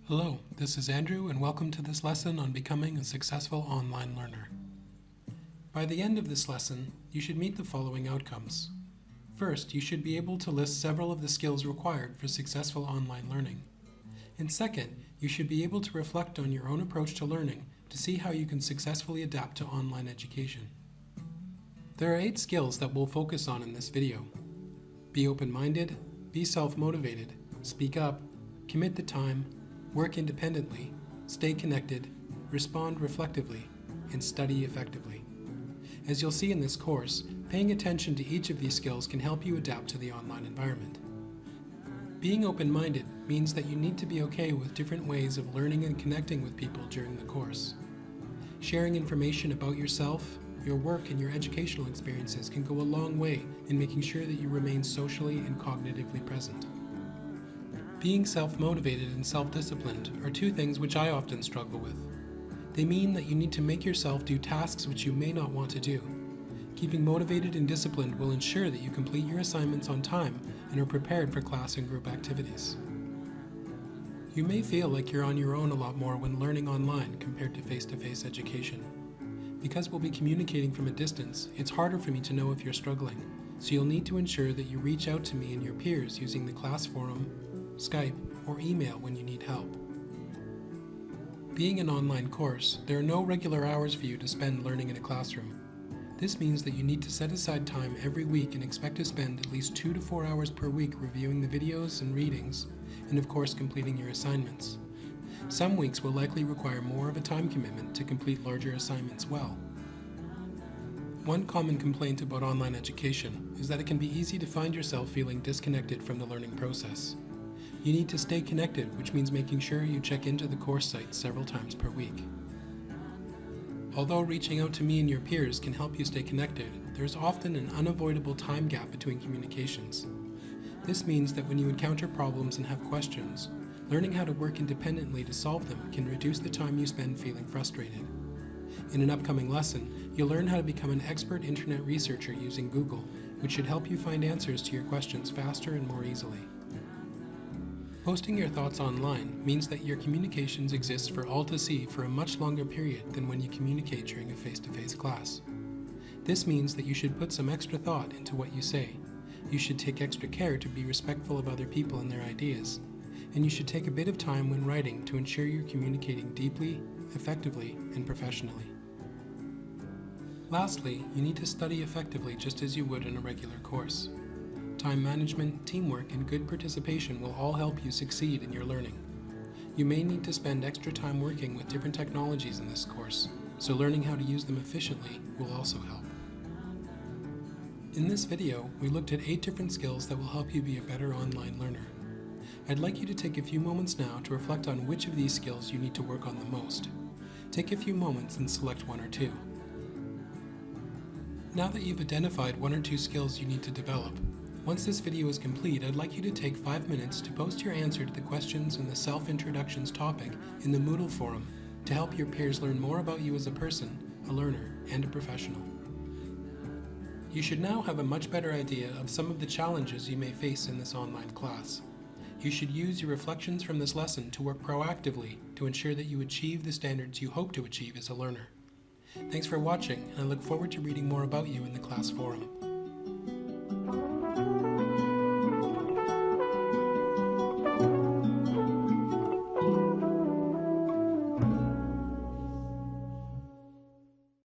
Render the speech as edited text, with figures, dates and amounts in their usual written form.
Hello, this is Andrew, and welcome to this lesson on becoming a successful online learner. By the end of this lesson, you should meet the following outcomes. First, you should be able to list several of the skills required for successful online learning. And second, you should be able to reflect on your own approach to learning to see how you can successfully adapt to online education. There are 8 skills that we'll focus on in this video. Be open-minded, be self-motivated, speak up, commit the time, work independently, stay connected, respond reflectively, and study effectively. As you'll see in this course, paying attention to each of these skills can help you adapt to the online environment. Being open-minded means that you need to be okay with different ways of learning and connecting with people during the course. Sharing information about yourself, your work, and your educational experiences can go a long way in making sure that you remain socially and cognitively present. Being self-motivated and self-disciplined are 2 things which I often struggle with. They mean that you need to make yourself do tasks which you may not want to do. Keeping motivated and disciplined will ensure that you complete your assignments on time and are prepared for class and group activities. You may feel like you're on your own a lot more when learning online compared to face-to-face education. Because we'll be communicating from a distance, it's harder for me to know if you're struggling, so you'll need to ensure that you reach out to me and your peers using the class forum, Skype, or email when you need help. Being an online course, there are no regular hours for you to spend learning in a classroom. This means that you need to set aside time every week and expect to spend at least 2 to 4 hours per week reviewing the videos and readings, and of course completing your assignments. Some weeks will likely require more of a time commitment to complete larger assignments well. One common complaint about online education is that it can be easy to find yourself feeling disconnected from the learning process. You need to stay connected, which means making sure you check into the course site several times per week. Although reaching out to me and your peers can help you stay connected, there's often an unavoidable time gap between communications. This means that when you encounter problems and have questions, learning how to work independently to solve them can reduce the time you spend feeling frustrated. In an upcoming lesson, you'll learn how to become an expert internet researcher using Google, which should help you find answers to your questions faster and more easily. Posting your thoughts online means that your communications exist for all to see for a much longer period than when you communicate during a face-to-face class. This means that you should put some extra thought into what you say. You should take extra care to be respectful of other people and their ideas. And you should take a bit of time when writing to ensure you're communicating deeply, effectively, and professionally. Lastly, you need to study effectively just as you would in a regular course. Time management, teamwork, and good participation will all help you succeed in your learning. You may need to spend extra time working with different technologies in this course, so learning how to use them efficiently will also help. In this video, we looked at 8 different skills that will help you be a better online learner. I'd like you to take a few moments now to reflect on which of these skills you need to work on the most. Take a few moments and select 1 or 2. Now that you've identified 1 or 2 skills you need to develop, once this video is complete, I'd like you to take 5 minutes to post your answer to the questions in the self-introductions topic in the Moodle forum to help your peers learn more about you as a person, a learner, and a professional. You should now have a much better idea of some of the challenges you may face in this online class. You should use your reflections from this lesson to work proactively to ensure that you achieve the standards you hope to achieve as a learner. Thanks for watching, and I look forward to reading more about you in the class forum.